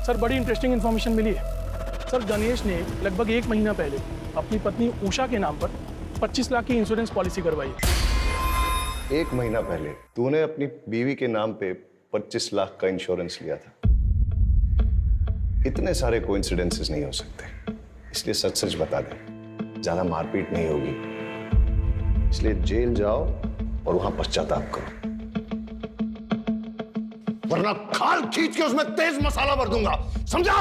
सर बड़ी इंटरेस्टिंग इन्फॉर्मेशन मिली है। सर गणेश ने लगभग 1 महीना पहले अपनी पत्नी उषा के नाम पर 25 लाख की इंश्योरेंस पॉलिसी करवाई। 1 महीना पहले तूने अपनी बीवी के नाम पे 25 लाख का इंश्योरेंस लिया था। इतने सारे कोइंसिडेंसेस नहीं हो सकते, इसलिए सच सच बता दे। ज्यादा मारपीट नहीं होगी, इसलिए जेल जाओ और वहां पश्चाताप करो, वरना खाल खींच के उसमें तेज मसाला भर दूंगा, समझा?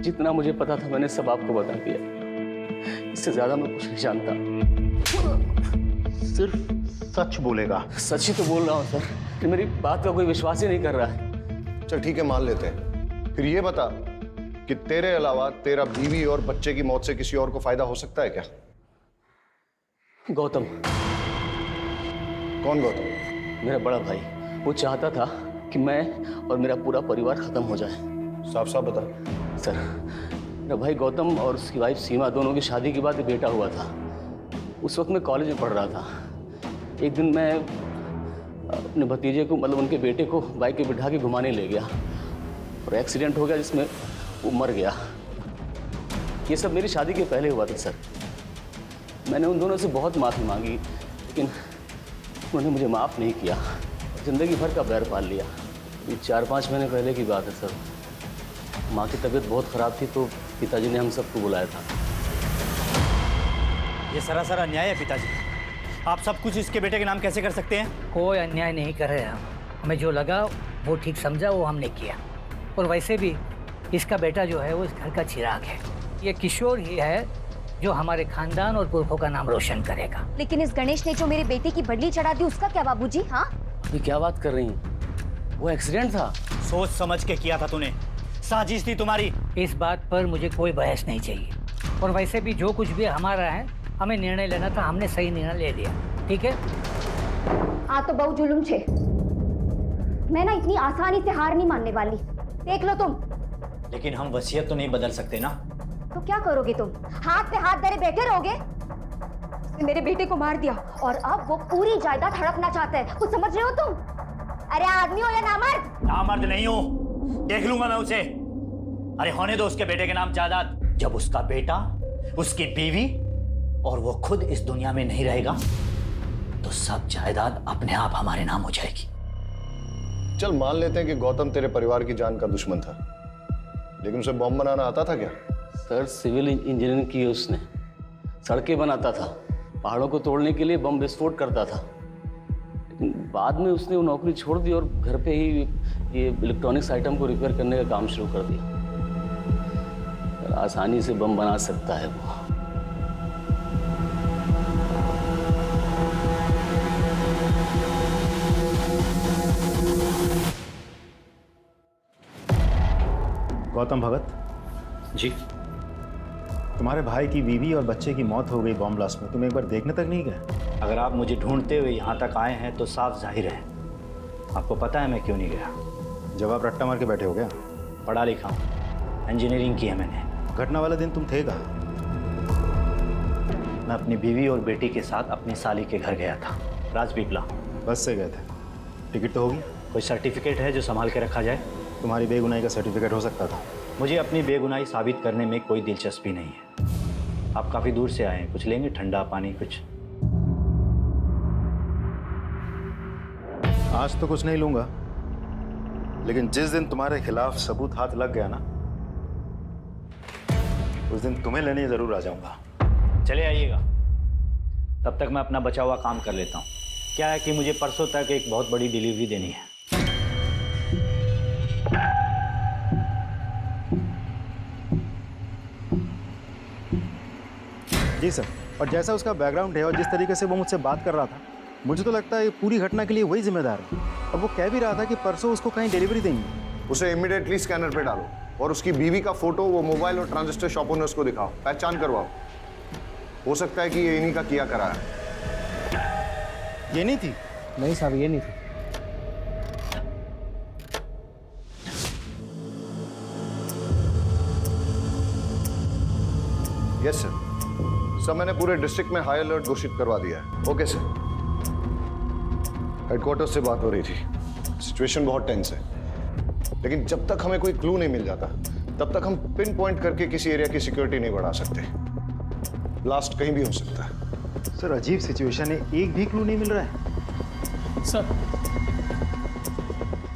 जितना मुझे पता था मैंने सब आपको बता दिया। इससे ज्यादा मैं कुछ नहीं जानता। सिर्फ सच बोलेगा। सच ही तो बोल रहा हूँ सर, मेरी बात का कोई विश्वास ही नहीं कर रहा है। चल ठीक है, मान लेते हैं। फिर ये बता कि तेरे अलावा तेरा बीवी और बच्चे की मौत से किसी और को फायदा हो सकता है क्या? गौतम। कौन गौतम? मेरा बड़ा भाई। वो चाहता था कि मैं और मेरा पूरा परिवार खत्म हो जाए। साफ साफ बता। सर, मेरा भाई गौतम और उसकी वाइफ सीमा दोनों की शादी के बाद एक बेटा हुआ था। उस वक्त मैं कॉलेज में पढ़ रहा था। एक दिन मैं अपने भतीजे को, मतलब उनके बेटे को बाइक पे बिठा के घुमाने ले गया और एक्सीडेंट हो गया जिसमें वो मर गया। ये सब मेरी शादी के पहले हुआ था सर। मैंने उन दोनों से बहुत माफ़ी मांगी, लेकिन उन्होंने मुझे माफ़ नहीं किया। ज़िंदगी भर का बैर पाल लिया। ये 4-5 महीने पहले की बात है सर। माँ की तबीयत बहुत ख़राब थी तो पिताजी ने हम सबको बुलाया था। ये सरासर अन्याय है पिताजी। आप सब कुछ इसके बेटे के नाम कैसे कर सकते हैं? कोई अन्याय नहीं कर रहे हम। हमें जो लगा वो ठीक समझा, वो हमने किया। और वैसे भी इसका बेटा जो है वो इस घर का चिराग है। ये किशोर ही है जो हमारे खानदान और पुरखों का नाम रोशन करेगा। लेकिन इस गणेश ने जो मेरे बेटे की बदली चढ़ा दी, उसका क्या बाबूजी? हाँ, अभी क्या बात कर रही हैं? वो एक्सीडेंट था। सोच समझ के किया था तूने, साजिश थी तुम्हारी। इस बात पर मुझे कोई बहस नहीं चाहिए। और वैसे भी जो कुछ भी हमारा है, हमें निर्णय लेना था, हमने सही निर्णय ले लिया। ठीक है? आ तो बहु जुलुम छे। मैं ना इतनी आसानी से हार नहीं मानने वाली। देख लो तुम। लेकिन हम वसीयत तो नहीं बदल सकते ना। तो क्या करोगे तुम? हाथ पे हाथ धरे बैठे रहोगे? उसने मेरे बेटे को मार दिया और अब वो पूरी जायदाद हड़पना चाहता है। कुछ समझ रहे हो तुम? अरे आदमी हो या नामर्द? नामर्द नहीं हूँ, देख लूंगा मैं उसे। अरे होने दो उसके बेटे के नाम जायदाद। जब उसका बेटा, उसकी बीवी और वो खुद इस दुनिया में नहीं रहेगा तो सब जायदाद अपने आप हमारे नाम हो जाएगी। चल मान लेते हैं कि गौतम तेरे परिवार की जान का दुश्मन था, लेकिन उसे बॉम्ब बनाना आता था क्या? सर सिविल इंजीनियरिंग की उसने, सड़कें बनाता था, पहाड़ों को तोड़ने के लिए बम विस्फोट करता था। लेकिन बाद में उसने वो नौकरी छोड़ दी और घर पे ही ये इलेक्ट्रॉनिक्स आइटम को रिपेयर करने का काम शुरू कर दिया। आसानी से बम बना सकता है वो। गौतम भगत जी, तुम्हारे भाई की बीवी और बच्चे की मौत हो गई बॉम्ब ब्लास्ट में, तुम एक बार देखने तक नहीं गए? अगर आप मुझे ढूंढते हुए यहाँ तक आए हैं तो साफ जाहिर है आपको पता है मैं क्यों नहीं गया। जब आप रट्टा मार के बैठे हो गया? पढ़ा लिखा हूँ, इंजीनियरिंग की है मैंने। घटना वाला दिन तुम थे कहाँ? मैं अपनी बीवी और बेटी के साथ अपनी साली के घर गया था, राजपीपला। बस से गए थे? टिकट तो होगी? कोई सर्टिफिकेट है जो संभाल के रखा जाए? तुम्हारी बेगुनाही का सर्टिफिकेट हो सकता था। मुझे अपनी बेगुनाही साबित करने में कोई दिलचस्पी नहीं है। आप काफ़ी दूर से आए हैं, कुछ लेंगे? ठंडा पानी कुछ? आज तो कुछ नहीं लूंगा, लेकिन जिस दिन तुम्हारे खिलाफ सबूत हाथ लग गया ना, उस दिन तुम्हें लेने जरूर आ जाऊंगा। चले आइएगा, तब तक मैं अपना बचा हुआ काम कर लेता हूँ। क्या है कि मुझे परसों तक एक बहुत बड़ी डिलीवरी देनी है। जी सर, और जैसा उसका बैकग्राउंड है और जिस तरीके से वो मुझसे बात कर रहा था, मुझे तो लगता है पूरी घटना के लिए वही जिम्मेदार है। और वो कह भी रहा था कि परसों उसको कहीं डिलीवरी देंगे। उसे इमीडिएटली स्कैनर पे डालो और उसकी बीवी का फोटो वो मोबाइल और ट्रांजिस्टर शॉप ओनर्स को दिखाओ, पहचान करवाओ। हो सकता है कि ये इन्हीं का किया करा है। ये नहीं थी? नहीं साहब, ये नहीं थी। Yes sir. सर मैंने पूरे डिस्ट्रिक्ट में हाई अलर्ट घोषित करवा दिया है। Okay sir. हेडक्वार्टर से बात हो रही थी, सिचुएशन बहुत टेंस है, लेकिन जब तक हमें कोई क्लू नहीं मिल जाता तब तक हम पिन पॉइंट करके किसी एरिया की सिक्योरिटी नहीं बढ़ा सकते। ब्लास्ट कहीं भी हो सकता है। सर अजीब सिचुएशन है, एक भी क्लू नहीं मिल रहा है।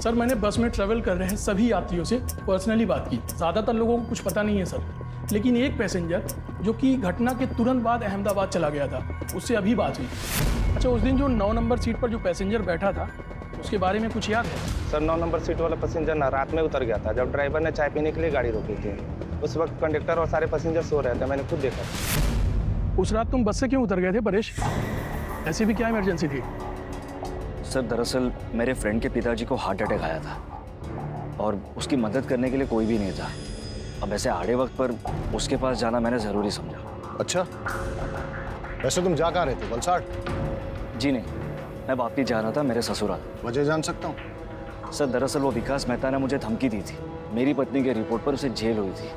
सर मैंने बस में ट्रेवल कर रहे हैं सभी यात्रियों से पर्सनली बात की। ज़्यादातर लोगों को कुछ पता नहीं है सर, लेकिन एक पैसेंजर जो कि घटना के तुरंत बाद अहमदाबाद चला गया था, उससे अभी बात हुई। अच्छा, उस दिन जो 9 नंबर सीट पर जो पैसेंजर बैठा था उसके बारे में कुछ याद है? सर 9 नंबर सीट वाला पैसेंजर ना रात में उतर गया था जब ड्राइवर ने चाय पीने के लिए गाड़ी रोकी थी। उस वक्त कंडक्टर और सारे पैसेंजर सो रहे थे, मैंने खुद देखा। उस रात तुम बस से क्यों उतर गए थे परेश? ऐसी भी क्या इमरजेंसी थी? सर दरअसल मेरे फ्रेंड के पिताजी को हार्ट अटैक आया था और उसकी मदद करने के लिए कोई भी नहीं था। अब ऐसे आड़े वक्त पर उसके पास जाना मैंने ज़रूरी समझा। अच्छा, वैसे तुम जा कहाँ रहे थे? वलसाड़? जी नहीं, मैं वापिस जा रहा था मेरे ससुराल। वजह जान सकता हूँ? सर दरअसल वो विकास मेहता ने मुझे धमकी दी थी। मेरी पत्नी के रिपोर्ट पर उसे जेल हुई थी,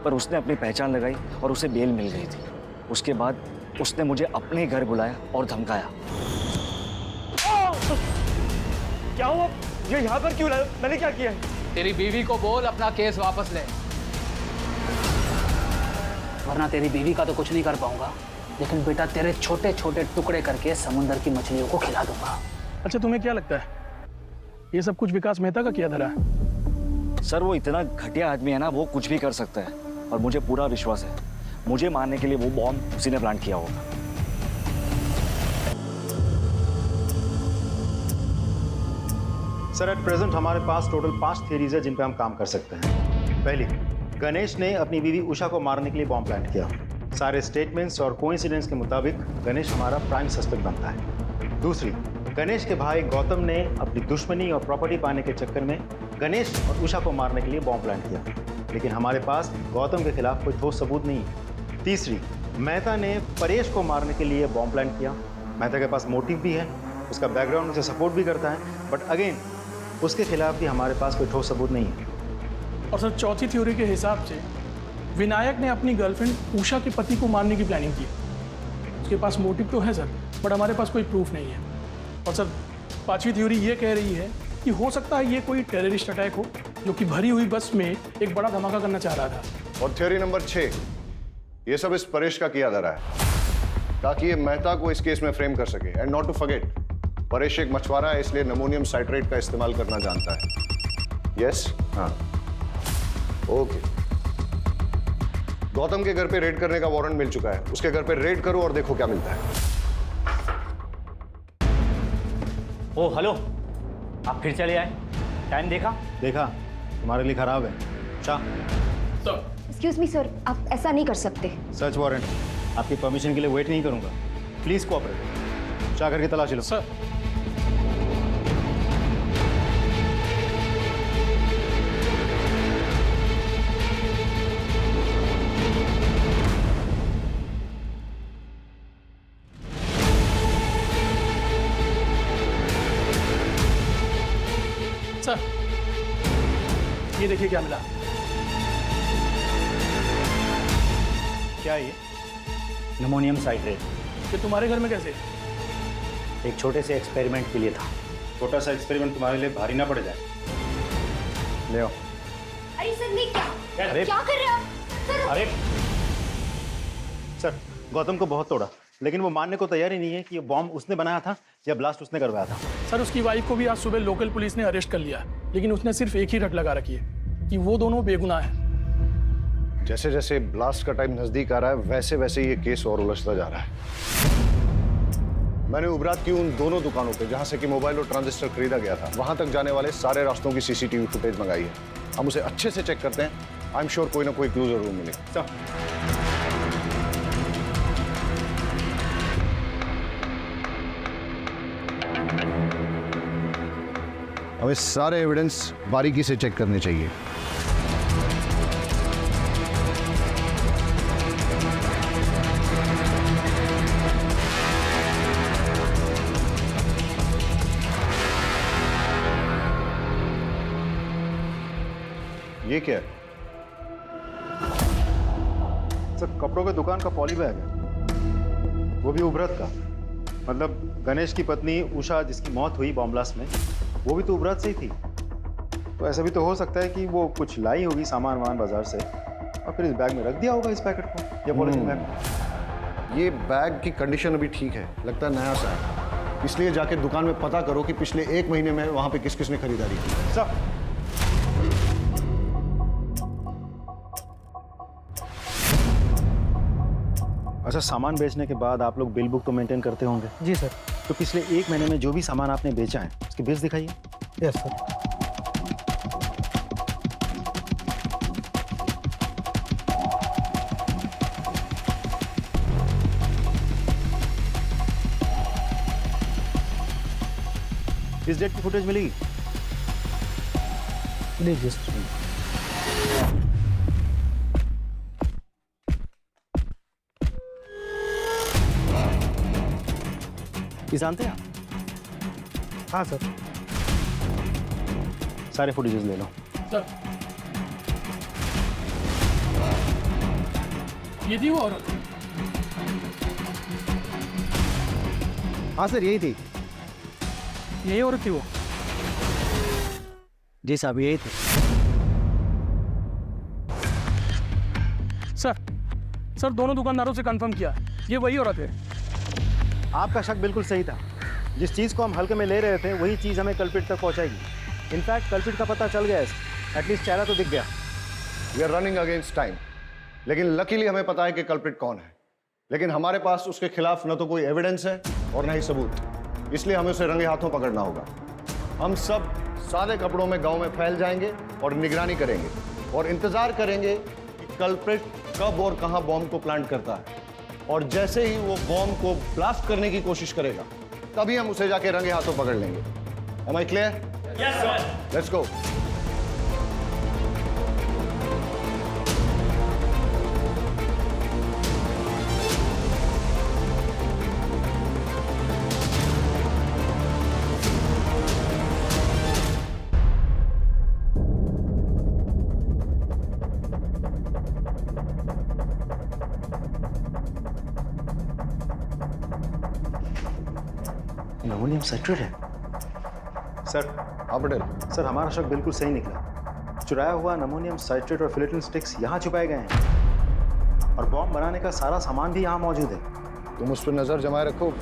पर उसने अपनी पहचान लगाई और उसे बेल मिल गई थी। उसके बाद उसने मुझे अपने घर बुलाया और धमकाया। क्या हुआ? ये यहाँ पर क्यों लाया? मैंने क्या किया है? तेरी बीवी को बोल अपना केस वापस ले, वरना तेरी बीवी का तो कुछ नहीं कर पाऊंगा, लेकिन बेटा तेरे छोटे छोटे टुकड़े करके समुंदर की मछलियों को खिला दूंगा। अच्छा तुम्हें क्या लगता है ये सब कुछ विकास मेहता का किया धरा है? सर वो इतना घटिया आदमी है ना, वो कुछ भी कर सकता है और मुझे पूरा विश्वास है मुझे मारने के लिए वो बॉम्ब उसी ने प्लान किया होगा। सर एट प्रेजेंट हमारे पास टोटल 5 थियरीज है जिन पे हम काम कर सकते हैं। पहली, गणेश ने अपनी बीवी उषा को मारने के लिए बॉम्ब प्लांट किया। सारे स्टेटमेंट्स और कोइंसिडेंस के मुताबिक गणेश हमारा प्राइम सस्पेक्ट बनता है। दूसरी, गणेश के भाई गौतम ने अपनी दुश्मनी और प्रॉपर्टी पाने के चक्कर में गणेश और उषा को मारने के लिए बॉम्ब प्लांट किया, लेकिन हमारे पास गौतम के खिलाफ कोई ठोस सबूत नहीं है। तीसरी, मेहता ने परेश को मारने के लिए बॉम्ब प्लांट किया। मेहता के पास मोटिव भी है, उसका बैकग्राउंड उसे सपोर्ट भी करता है, बट अगेन उसके खिलाफ भी हमारे पास कोई ठोस सबूत नहीं है। और सर चौथी थ्योरी के हिसाब से विनायक ने अपनी गर्लफ्रेंड उषा के पति को मारने की प्लानिंग की। उसके पास मोटिव तो है सर, बट हमारे पास कोई प्रूफ नहीं है। और सर पांचवी थ्योरी ये कह रही है कि हो सकता है ये कोई टेररिस्ट अटैक हो जो कि भरी हुई बस में एक बड़ा धमाका करना चाह रहा था। और थ्योरी नंबर 6, ये सब इस परेश का किया धरा है ताकि ये मेहता को इस केस में फ्रेम कर सके। And not to forget, Paresh एक मछुआरा है, इसलिए अमोनियम साइट्रेट का इस्तेमाल करना जानता है। यस, हाँ, ओके। गौतम के घर पे रेड करने का वारंट मिल चुका है, उसके घर पे रेड करो और देखो क्या मिलता है। ओ हेलो, आप फिर चले आए? टाइम देखा? देखा, तुम्हारे लिए खराब है। शाह, एक्सक्यूज मी सर, आप ऐसा नहीं कर सकते। सर्च वारंट, आपकी परमिशन के लिए वेट नहीं करूंगा। Please cooperate. शाह करके तलाशी लो। सर सर ये देखिए क्या मिला। क्या है ये? Ammonium citrate. ये तुम्हारे घर में कैसे? एक छोटे से एक्सपेरिमेंट के लिए था। छोटा सा एक्सपेरिमेंट तुम्हारे लिए भारी ना पड़ जाए। ले आओ। अरे सर नहीं, अरे क्या कर रहे हो आप? सर अरे सर, गौतम को बहुत तोड़ा, लेकिन वो मानने को तैयार ही नहीं है कि ये बॉम्ब उसने बनाया था या ब्लास्ट उसने करवाया था। सर उसकी वाइफ को भी आज सुबह लोकल पुलिस ने अरेस्ट कर लिया, लेकिन उसने सिर्फ एक ही रट लगा रखी है कि वो दोनों बेगुनाह हैं। जैसे जैसे ब्लास्ट का टाइम नजदीक आ रहा है वैसे वैसे ये केस और उलझता जा रहा है। मैंने उबरात की उन दोनों दुकानों पे जहां से कि मोबाइल और ट्रांजिस्टर खरीदा गया था, वहां तक जाने वाले सारे रास्तों की सीसीटीवी फुटेज मंगाई है। हम उसे अच्छे से चेक करते हैं। आई एम श्योर कोई ना कोई क्लू जरूर मिलेगा। हमें सारे एविडेंस बारीकी से चेक करने चाहिए। ये क्या है? सर कपड़ों के दुकान का पॉली बैग है, वो भी उभरत का। मतलब गणेश की पत्नी उषा जिसकी मौत हुई बॉम्ब ब्लास्ट में, वो भी तो उभरत से ही थी। तो ऐसा भी तो हो सकता है कि वो कुछ लाई होगी सामान वामान बाजार से और फिर इस बैग में रख दिया होगा, इस पैकेट को या पॉलिथीन बैग में। ये बैग की कंडीशन अभी ठीक है, लगता है नया सा है, इसलिए जाके दुकान में पता करो कि पिछले 1 महीने में वहां पे किस किस ने खरीदारी की। सर अच्छा, सामान बेचने के बाद आप लोग बिल बुक तो मेंटेन करते होंगे? जी सर। तो पिछले 1 महीने में जो भी सामान आपने बेचा है उसके बिल्स दिखाइए। Yes sir. इस डेट की फुटेज मिलेगी? लीजिए। ये जानते हैं आप? हाँ सर। सारे फुटेजेस ले लो। सर ये थी वो औरत? हाँ सर यही थी। यही औरत थी वो? जी साहब यही थी। सर दोनों दुकानदारों से कंफर्म किया, ये वही औरत है। आपका शक बिल्कुल सही था। जिस चीज़ को हम हल्के में ले रहे थे वही चीज़ हमें कल्प्रिट तक पहुंचाएगी। इनफैक्ट कल्प्रिट का पता चल गया है, एटलीस्ट चेहरा तो दिख गया। We are running against time, लेकिन लकीली हमें पता है कि कल्प्रिट कौन है। लेकिन हमारे पास उसके खिलाफ न तो कोई एविडेंस है और न ही सबूत, इसलिए हमें उसे रंगे हाथों पकड़ना होगा। हम सब सादे कपड़ों में गांव में फैल जाएंगे और निगरानी करेंगे और इंतजार करेंगे कि कल्प्रिट कब और कहां बॉम्ब को प्लांट करता है, और जैसे ही वो बॉम्ब को ब्लास्ट करने की कोशिश करेगा तभी हम उसे जाके रंगे हाथों पकड़ लेंगे। Am I clear? Yes, sir. Let's go. Ammonium citrate है सर। हाँ पटेल। सर हमारा शक बिल्कुल सही निकला। चुराया हुआ अमोनियम साइट्रेट और फिलेटिन स्टिक्स यहाँ छुपाए गए हैं और बॉम्ब बनाने का सारा सामान भी यहाँ मौजूद है। तुम उस पर नजर जमाए रखो,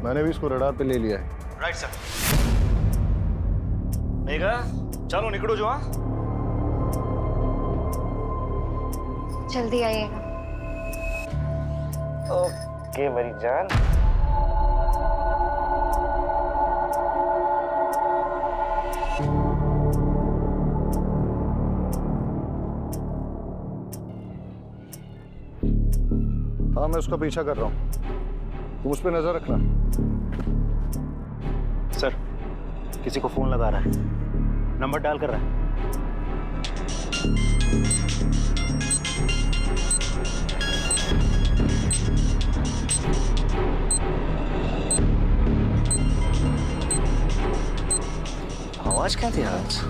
मैंने भी इसको रडार पे ले लिया है। Right sir. मेघा चलो निकलो जो। हाँ जल्दी आइएगा। ओके मेरी जान। हाँ मैं उसका पीछा कर रहा हूँ, तुम उस पर नजर रखना। सर किसी को फोन लगा रहा है, नंबर डायल कर रहा है। आवाज क्या थी आज?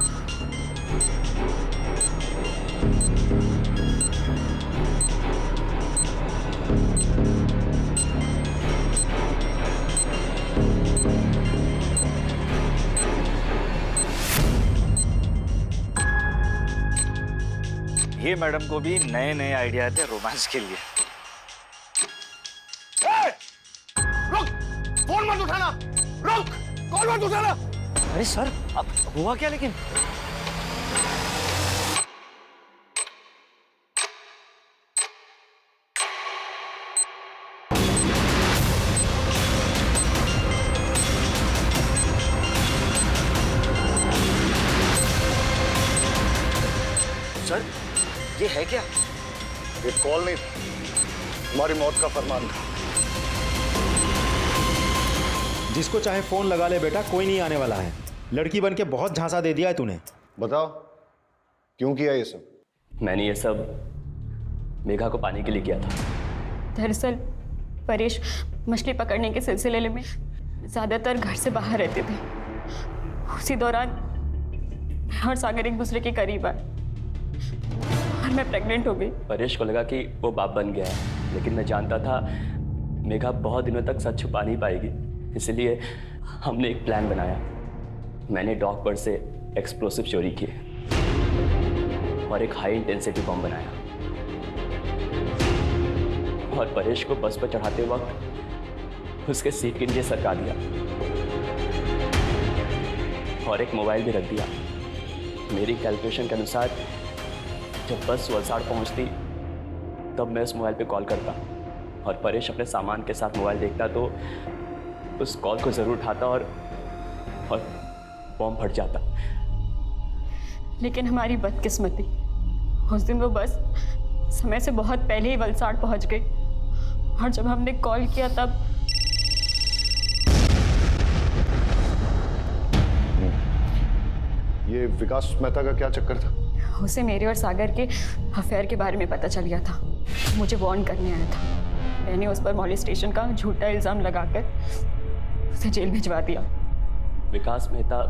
ये मैडम को भी नए नए आइडिया थे रोमांस के लिए। रुक, फोन मत उठाना, रुक, कॉल मत उठाना। अरे सर अब हुआ क्या? लेकिन सर ये है क्या? ये कॉल नहीं था, तुम्हारी मौत का फरमान था। जिसको चाहे फोन लगा ले बेटा, कोई नहीं आने वाला है। लड़की बन के बहुत झांसा दे दिया है तूने। बताओ क्यों किया ये सब? मैंने ये सब मेघा को पाने के लिए किया था। दरअसल परेश मछली पकड़ने के सिलसिले में ज़्यादातर घर से बाहर रहते थे। उसी दौरान मैं और सागर एक दूसरे के करीब आए और मैं प्रेग्नेंट हो गई। परेश को लगा कि वो बाप बन गया है, लेकिन मैं जानता था मेघा बहुत दिनों तक सच छुपा नहीं पाएगी, इसलिए हमने एक प्लान बनाया। मैंने डॉक पर से एक्सप्लोसिव चोरी किए और एक हाई इंटेंसिटी बम बनाया और परेश को बस पर चढ़ाते वक्त उसके सीट के नीचे सरका दिया और एक मोबाइल भी रख दिया। मेरी कैलकुलेशन के अनुसार जब बस वलसाड़ पहुंचती तब मैं उस मोबाइल पे कॉल करता और परेश अपने सामान के साथ मोबाइल देखता तो उस कॉल को ज़रूर उठाता और बॉम्ब फट जाता। लेकिन हमारी बदकिस्मती, उस दिन वो बस समय से बहुत पहले ही वलसाड़ पहुंच गई और जब हमने कॉल किया तब ये विकास मेहता का क्या चक्कर था? उसे मेरे और सागर के अफेयर के बारे में पता चल गया था। मुझे वार्न करने आया था। मैंने उस पर मॉलेस्टेशन का झूठा इल्ज़ाम लगाकर उसे जेल भिजवा दिया। विकास मेहता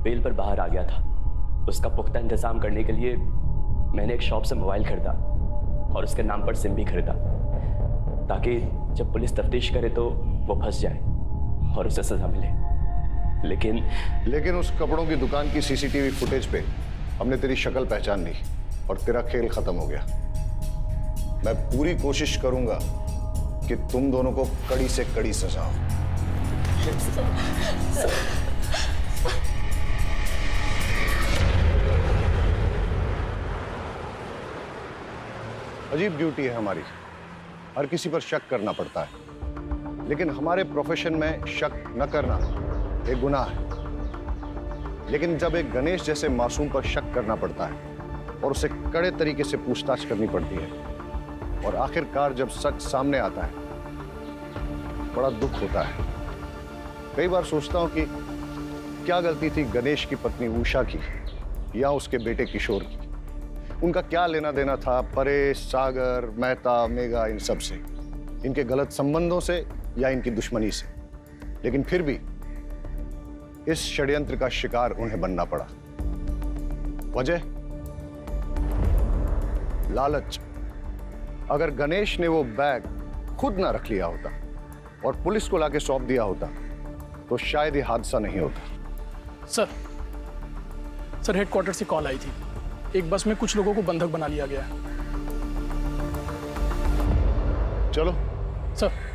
बेल पर बाहर आ गया था। उसका पुख्ता इंतजाम करने के लिए मैंने एक शॉप से मोबाइल खरीदा और उसके नाम पर सिम भी खरीदा ताकि जब पुलिस तफ्तीश करे तो वो फंस जाए और उसे सजा मिले। लेकिन उस कपड़ों की दुकान की सीसीटीवी फुटेज पे हमने तेरी शक्ल पहचान ली और तेरा खेल खत्म हो गया। मैं पूरी कोशिश करूंगा कि तुम दोनों को कड़ी से कड़ी सजा हो। अजीब ड्यूटी है हमारी, हर किसी पर शक करना पड़ता है, लेकिन हमारे प्रोफेशन में शक न करना एक गुनाह है। लेकिन जब एक गणेश जैसे मासूम पर शक करना पड़ता है और उसे कड़े तरीके से पूछताछ करनी पड़ती है और आखिरकार जब सच सामने आता है, बड़ा दुख होता है। कई बार सोचता हूं कि क्या गलती थी गणेश की पत्नी उषा की या उसके बेटे किशोर की। उनका क्या लेना देना था परेश, सागर, मेहता, मेघा, इन सब से, इनके गलत संबंधों से या इनकी दुश्मनी से। लेकिन फिर भी इस षड्यंत्र का शिकार उन्हें बनना पड़ा। वजह लालच। अगर गणेश ने वो बैग खुद ना रख लिया होता और पुलिस को लाके सौंप दिया होता तो शायद ये हादसा नहीं होता। सर हेडक्वार्टर से कॉल आई थी, एक बस में कुछ लोगों को बंधक बना लिया गया है। चलो सर।